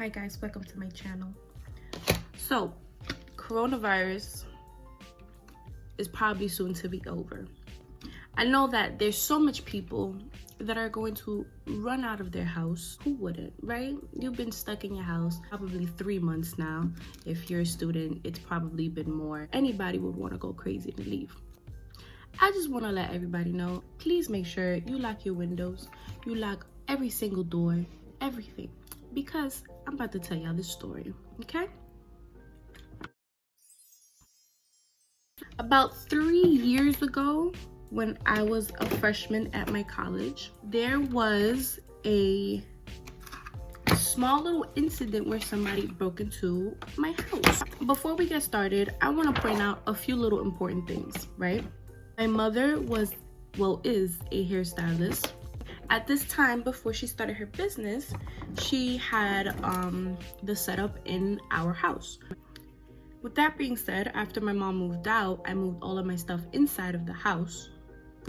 Hi guys, welcome to my channel. So coronavirus is probably soon to be over. I know that there's so much people that are going to run out of their house. Who wouldn't, right? You've been stuck in your house probably 3 months now. If you're a student, it's probably been more. Anybody would want to go crazy and leave. I just want to let everybody know, please make sure you lock your windows, you lock every single door, everything, because I'm about to tell y'all this story, okay? About 3 years ago, when I was a freshman at my college, there was a small little incident where somebody broke into my house. Before we get started, I want to point out a few little important things, right? My mother is a hairstylist. At this time, before she started her business, she had the setup in our house. With that being said, after my mom moved out, I moved all of my stuff inside of the house.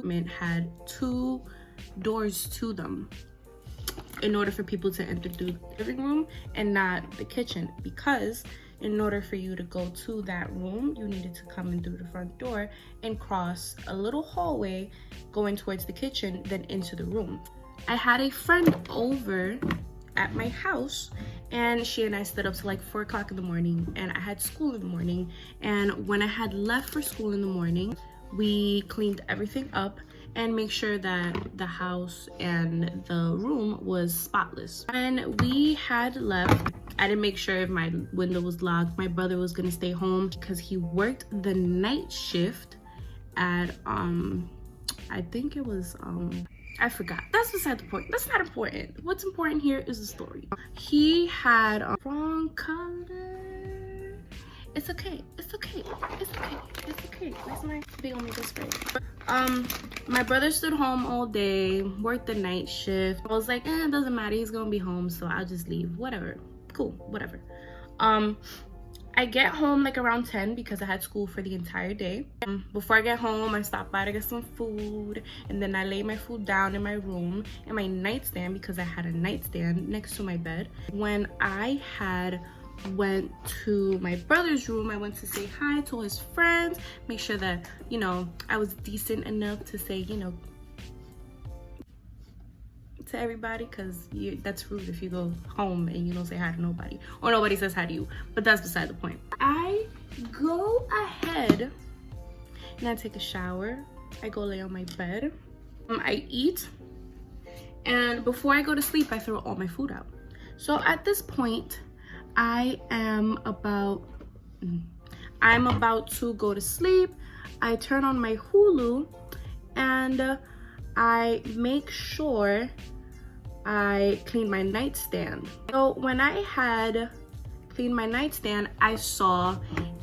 It had 2 doors to them in order for people to enter through the living room and not the kitchen, because in order for you to go to that room, you needed to come in through the front door and cross a little hallway going towards the kitchen, then into the room. I had a friend over at my house, and she and I stood up to like 4 o'clock in the morning, and I had school in the morning. And when I had left for school in the morning, we cleaned everything up and make sure that the house and the room was spotless. And we had left. I didn't make sure if my window was locked. My brother was gonna stay home because he worked the night shift at I think it was I forgot. That's beside the point. That's not important. What's important here is the story. He had wrong color. It's okay. It's okay. It's okay. It's okay. Where's my big on me this way? My brother stood home all day, worked the night shift. I was like, it doesn't matter. He's gonna be home, so I'll just leave. Whatever. Cool. Whatever. I get home like around 10 because I had school for the entire day. Before I get home, I stop by to get some food, and then I lay my food down in my room in my nightstand because I had a nightstand next to my bed. When I had went to my brother's room, I went to say hi to his friends, make sure that, you know, I was decent enough to say, you know, to everybody, because that's rude if you go home and you don't say hi to nobody, or nobody says hi to you. But that's beside the point. I go ahead and I take a shower. I go lay on my bed. I eat, and before I go to sleep, I throw all my food out. So at this point, I'm about to go to sleep. I turn on my Hulu and I make sure I clean my nightstand. So when I had cleaned my nightstand, I saw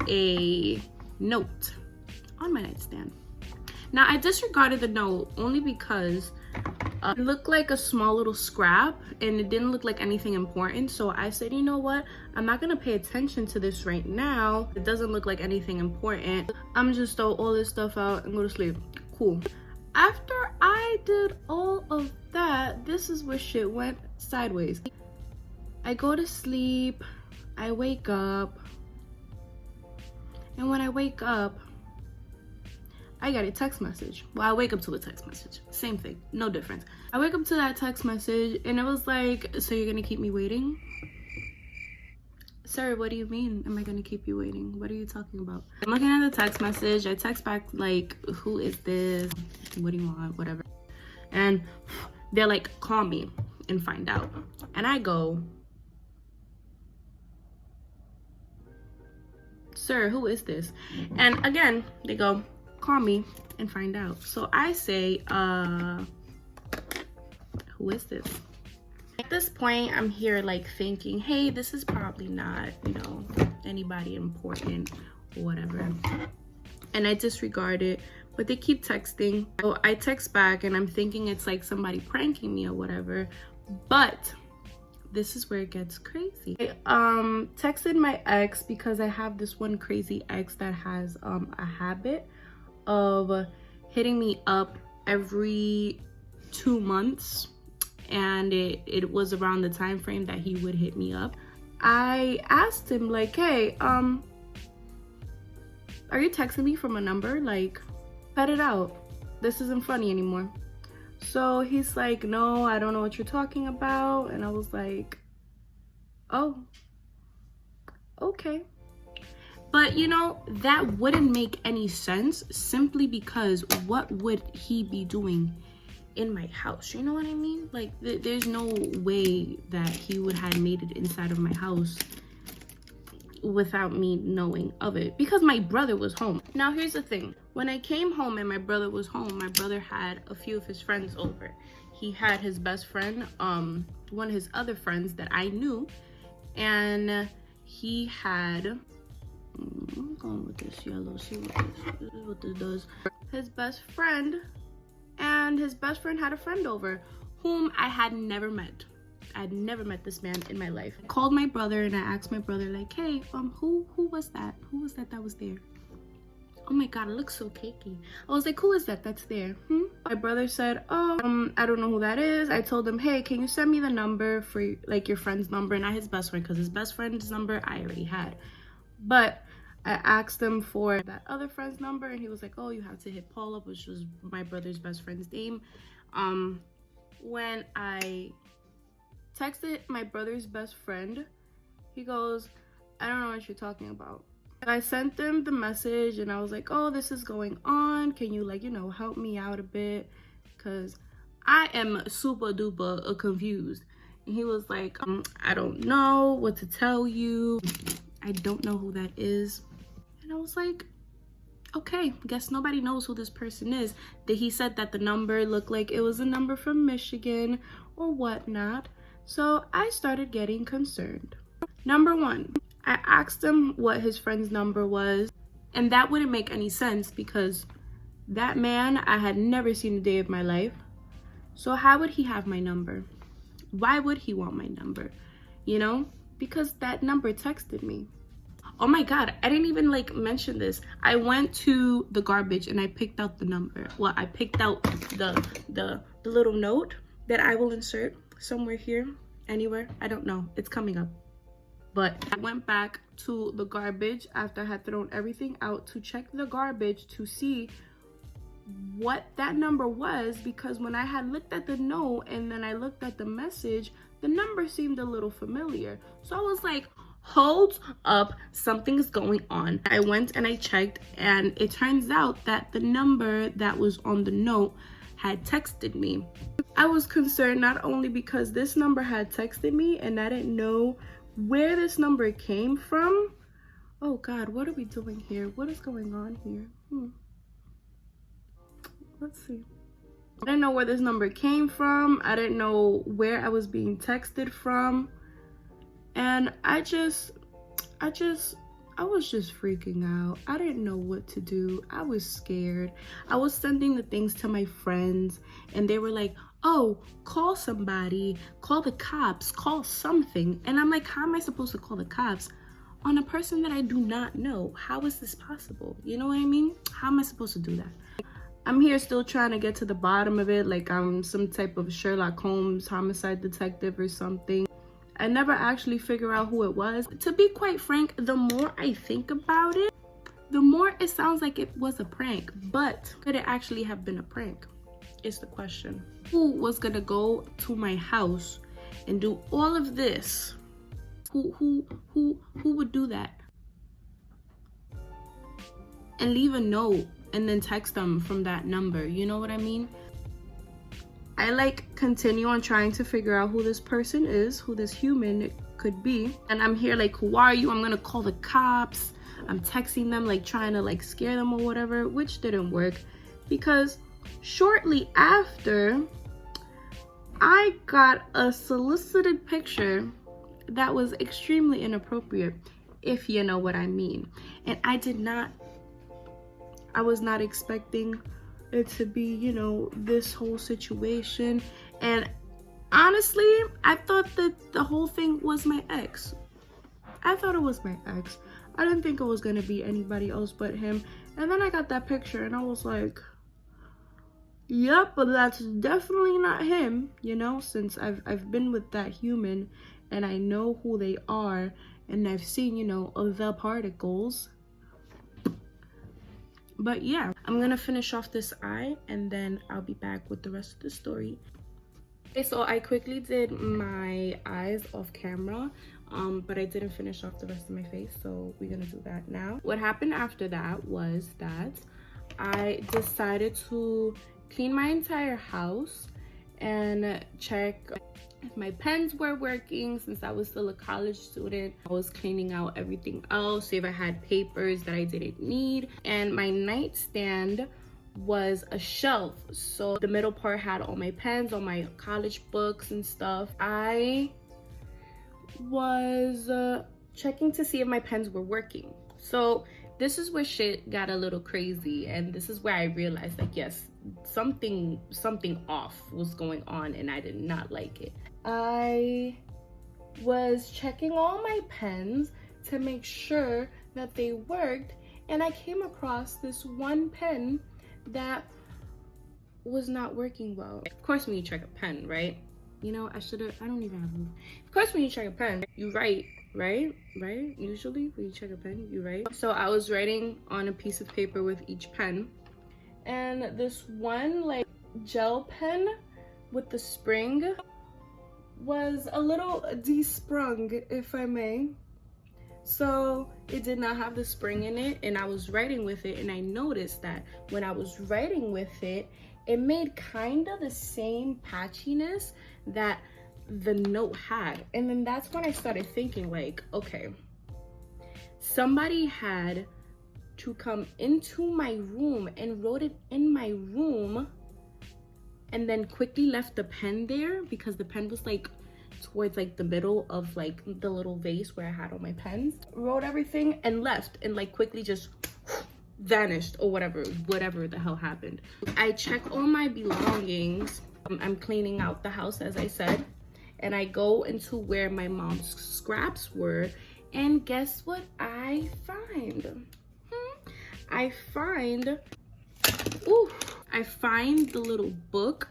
a note on my nightstand. Now I disregarded the note only because it looked like a small little scrap and it didn't look like anything important. So I said, you know what? I'm not gonna pay attention to this right now. It doesn't look like anything important. I'm just throw all this stuff out and go to sleep. Cool. After I did all of that, this is where shit went sideways. I go to sleep, I wake up, and when I wake up, I got a text message. Well, I wake up to a text message. Same thing, no difference. I wake up to that text message and it was like, so you're gonna keep me waiting? Sir, what do you mean, am I gonna keep you waiting? What are you talking about? I'm looking at the text message. I text back like, who is this? What do you want? Whatever. And they're like, call me and find out. And I go, sir, who is this? And again, they go, call me and find out. So I say, who is this? At this point, I'm here like thinking, hey, this is probably not, you know, anybody important or whatever. And I disregard it, but they keep texting. So I text back and I'm thinking it's like somebody pranking me or whatever. But this is where it gets crazy. I texted my ex because I have this one crazy ex that has a habit of hitting me up every 2 months, and it was around the time frame that he would hit me up. I asked him like, hey, are you texting me from a number? Like, cut it out. This isn't funny anymore. So he's like, no, I don't know what you're talking about. And I was like, oh, okay. But you know, that wouldn't make any sense simply because what would he be doing in my house? You know what I mean? Like, there's no way that he would have made it inside of my house without me knowing of it, because my brother was home. Now here's the thing, when I came home and my brother was home, my brother had a few of his friends over. He had his best friend, one of his other friends that I knew, and he had, I'm going with this yellow, see what this does. His best friend, and his best friend had a friend over whom I had never met. I'd never met this man in my life. I called my brother and I asked my brother like, hey, who was that? Who was that was there? Oh my God, it looks so cakey. I was like, who is that that's there? My brother said, oh, I don't know who that is. I told him, hey, can you send me the number for like your friend's number, not his best friend, because his best friend's number I already had. But I asked him for that other friend's number and he was like, oh, you have to hit Paula, which was my brother's best friend's name. When I texted my brother's best friend, he goes, I don't know what you're talking about. And I sent him the message and I was like, oh, this is going on. Can you, like, you know, help me out a bit? Because I am super duper confused. And he was like, I don't know what to tell you. I don't know who that is. And I was like, okay, guess nobody knows who this person is. That he said that the number looked like it was a number from Michigan or whatnot. So I started getting concerned. Number one, I asked him what his friend's number was, and that wouldn't make any sense because that man I had never seen a day of my life. So how would he have my number? Why would he want my number? You know, because that number texted me. Oh my God, I didn't even like mention this. I went to the garbage and I picked out the number. Well, I picked out the little note that I will insert somewhere here, anywhere, I don't know, it's coming up. But I went back to the garbage after I had thrown everything out to check the garbage to see what that number was, because when I had looked at the note and then I looked at the message, the number seemed a little familiar. So I was like, hold up, something's going on. I went and I checked and it turns out that the number that was on the note had texted me. I was concerned not only because this number had texted me and I didn't know where this number came from. Oh God, what are we doing here? What is going on here? Let's see. I didn't know where this number came from. I didn't know where I was being texted from. And I was just freaking out. I didn't know what to do. I was scared. I was sending the things to my friends and they were like, oh, call somebody, call the cops, call something. And I'm like, how am I supposed to call the cops on a person that I do not know? How is this possible? You know what I mean? How am I supposed to do that? I'm here still trying to get to the bottom of it, like I'm some type of Sherlock Holmes homicide detective or something. I never actually figure out who it was. To be quite frank, the more I think about it, the more it sounds like it was a prank. But could it actually have been a prank? Is the question. Who was gonna go to my house and do all of this? Who would do that? And leave a note and then text them from that number, you know what I mean? I like continue on trying to figure out who this person is, who this human could be. And I'm here like, who are you? I'm gonna call the cops. I'm texting them, like trying to like scare them or whatever, which didn't work because shortly after, I got a solicited picture that was extremely inappropriate, if you know what I mean. And I was not expecting it to be, you know, this whole situation. And honestly, I thought that the whole thing was my ex. I thought it was my ex. I didn't think it was gonna be anybody else but him. And then I got that picture and I was like, Yep, but that's definitely not him, you know, since I've been with that human and I know who they are and I've seen, you know, the particles. But yeah, I'm gonna finish off this eye and then I'll be back with the rest of the story. Okay, so I quickly did my eyes off camera, but I didn't finish off the rest of my face, so we're gonna do that now. What happened after that was that I decided to clean my entire house and check if my pens were working. Since I was still a college student, I was cleaning out everything else, see if I had papers that I didn't need. And my nightstand was a shelf, so the middle part had all my pens, all my college books and stuff. I was checking to see if my pens were working. So this is where shit got a little crazy, and this is where I realized, like, yes, something off was going on and I did not like it. I was checking all my pens to make sure that they worked, and I came across this one pen that was not working well. Of course, when you check a pen, right? You know, I don't even have them. Of course, when you check a pen, you write, right? Usually, when you check a pen, you write. So I was writing on a piece of paper with each pen, and this one, like, gel pen with the spring was a little de-sprung, if I may. So it did not have the spring in it, and I was writing with it, and I noticed that when I was writing with it, it made kind of the same patchiness that the note had. And then that's when I started thinking, like, okay, somebody had to come into my room and wrote it in my room and then quickly left the pen there, because the pen was like towards like the middle of like the little vase where I had all my pens, wrote everything and left, and like quickly just vanished, or whatever the hell happened. I check all my belongings. I'm cleaning out the house, as I said, and I go into where my mom's scraps were, and guess what I find? I find the little book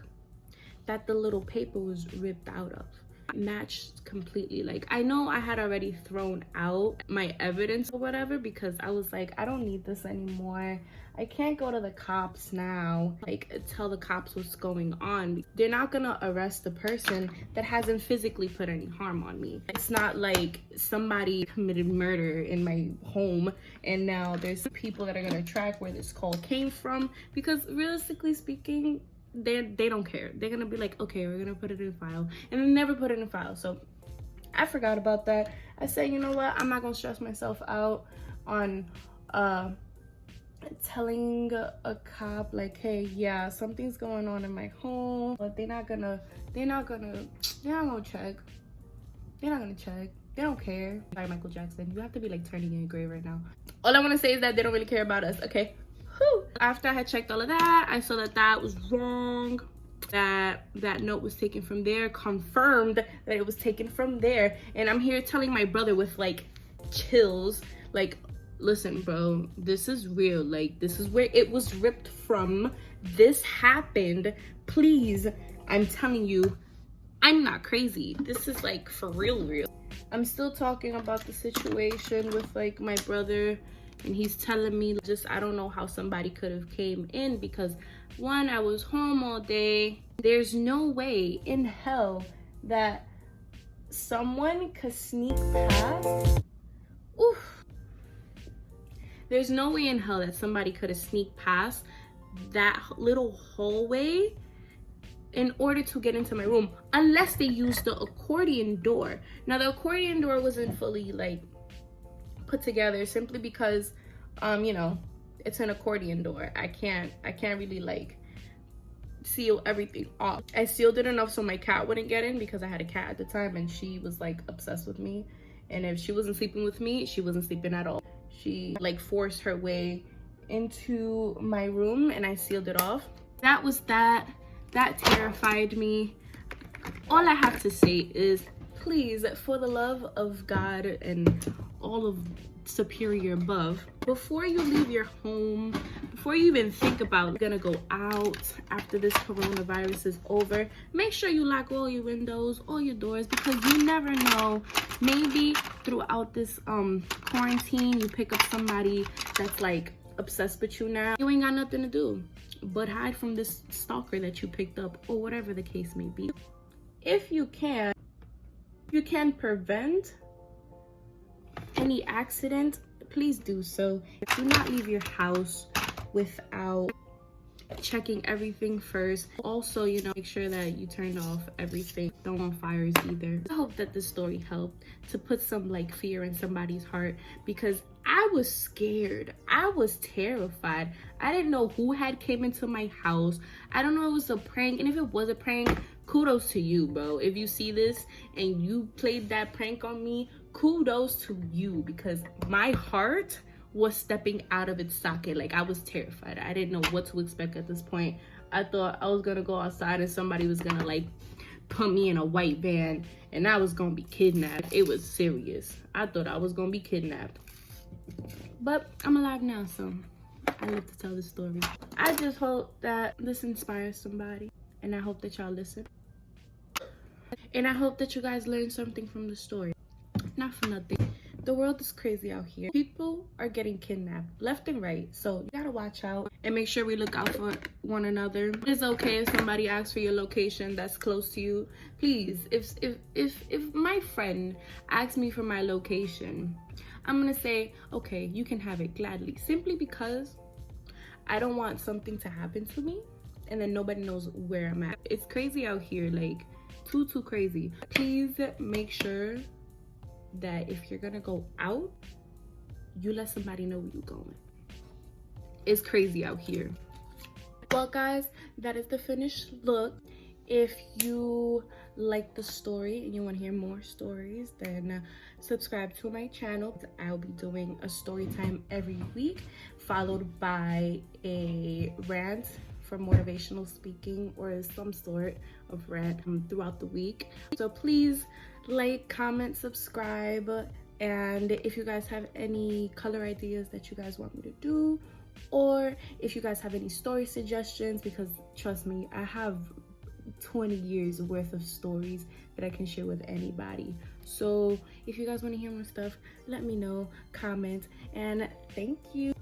that the little paper was ripped out of. Matched completely. Like, I know I had already thrown out my evidence or whatever, because I was like, I don't need this anymore. I can't go to the cops now, like, tell the cops what's going on. They're not gonna arrest the person that hasn't physically put any harm on me. It's not like somebody committed murder in my home and now there's people that are gonna track where this call came from, because realistically speaking, they don't care. They're gonna be like, okay, we're gonna put it in file, and they never put it in file. So I forgot about that. I said, you know what, I'm not gonna stress myself out on telling a cop, like, hey, yeah, something's going on in my home, but they're not gonna check. They're not gonna check. They don't care. Sorry, Michael Jackson, you have to be like turning in your grave right now. All I want to say is that they don't really care about us, okay? Whew. After I had checked all of that, I saw that that was wrong, that note was taken from there, confirmed that it was taken from there. And I'm here telling my brother with like chills, like, listen, bro, this is real. Like, this is where it was ripped from. This happened. Please, I'm telling you, I'm not crazy. This is like for real. I'm still talking about the situation with like my brother, and he's telling me, just, I don't know how somebody could have came in, because one, I was home all day. There's no way in hell that someone could sneak past. Oof. There's no way in hell that somebody could have sneaked past that little hallway in order to get into my room, unless they used the accordion door. Now, the accordion door wasn't fully like put together, simply because you know, it's an accordion door. I can't really like seal everything off. I sealed it enough so my cat wouldn't get in, because I had a cat at the time and she was like obsessed with me, and if she wasn't sleeping with me, she wasn't sleeping at all. She like forced her way into my room, and I sealed it off. That was that terrified me. All I have to say is, please, for the love of God and all of superior above. Before you leave your home, before you even think about gonna go out after this coronavirus is over, make sure you lock all your windows, all your doors, because you never know. Maybe throughout this quarantine, you pick up somebody that's like obsessed with you now. You ain't got nothing to do but hide from this stalker that you picked up, or whatever the case may be. If you can prevent any accident, please do so. Do not leave your house without checking everything first. Also, you know, make sure that you turned off everything. Don't want fires either. I hope that this story helped to put some like fear in somebody's heart, because I was scared. I was terrified. I didn't know who had came into my house. I don't know if it was a prank, and if it was a prank, kudos to you, bro. If you see this and you played that prank on me, kudos to you, because my heart was stepping out of its socket. Like, I was terrified. I didn't know what to expect at this point. I thought I was gonna go outside and somebody was gonna like put me in a white van and I was gonna be kidnapped. It was serious. I thought I was gonna be kidnapped. But I'm alive now, so I live to tell the story. I just hope that this inspires somebody, and I hope that y'all listen. And I hope that you guys learn something from the story. Not for nothing, the world is crazy out here. People are getting kidnapped left and right, so you gotta watch out and make sure we look out for one another. It's okay if somebody asks for your location that's close to you. Please, if my friend asks me for my location, I'm gonna say, okay, you can have it gladly, simply because I don't want something to happen to me and then nobody knows where I'm at. It's crazy out here, like too crazy. Please make sure that if you're gonna go out, you let somebody know where you're going. It's crazy out here. Well guys, that is the finished look. If you like the story and you want to hear more stories, then subscribe to my channel. I'll be doing a story time every week, followed by a rant for motivational speaking or some sort of rant throughout the week. So please like, comment, subscribe, and if you guys have any color ideas that you guys want me to do, or if you guys have any story suggestions, because trust me, I have 20 years worth of stories that I can share with anybody. So if you guys want to hear more stuff, let me know, comment, and thank you.